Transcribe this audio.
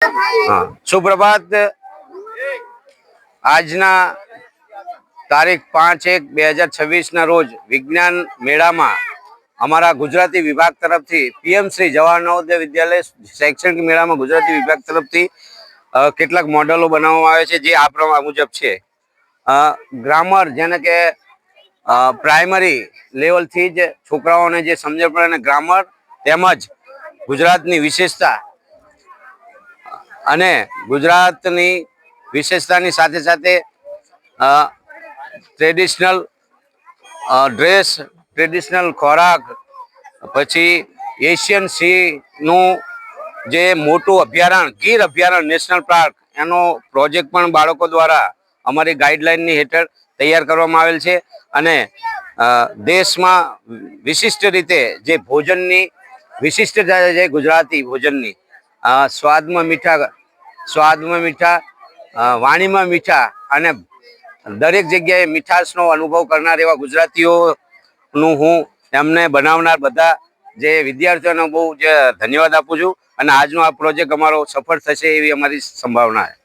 हाँ, सुप्रभात। આજના તારીખ 5/1/2026 ના રોજ વિજ્ઞાન મેળામાં અમારા ગુજરાતી વિભાગ તરફથી પીએમ શ્રી જવાહર નવોદય વિદ્યાલય શૈક્ષણિક મેળામાં ગુજરાતી વિભાગ તરફથી કેટલાક મોડેલો બનાવવામાં આવે છે, જે આ પ્રમાણે મુજબ છે. ગ્રામર, જેને કે પ્રાઇમરી લેવલથી જ છોકરાઓને જે સમજણ પડે, અને ગ્રામર તેમજ ગુજરાતની વિશેષતા અને ગુજરાતની વિશેષતાની સાથે સાથે ટ્રેડિશનલ ડ્રેસ, ટ્રેડિશનલ ખોરાક, પછી એશિયન સીનું જે મોટું અભયારણ્ય ગીર અભયારણ્ય નેશનલ પાર્ક, એનો પ્રોજેક્ટ પણ બાળકો દ્વારા અમારી ગાઈડલાઇનની હેઠળ તૈયાર કરવામાં આવેલ છે. અને દેશમાં વિશિષ્ટ રીતે જે ભોજનની વિશિષ્ટતા છે ગુજરાતી ભોજનની, સ્વાદમાં મીઠા, વાણીમાં મીઠા, અને દરેક જગ્યાએ મીઠાશનો અનુભવ કરનાર એવા ગુજરાતીઓનું હું એમને બનાવનાર બધા જે વિદ્યાર્થીઓને બહુ જ ધન્યવાદ આપું છું. અને આજનો આ પ્રોજેક્ટ અમારો સફળ થશે એવી અમારી સંભાવના છે.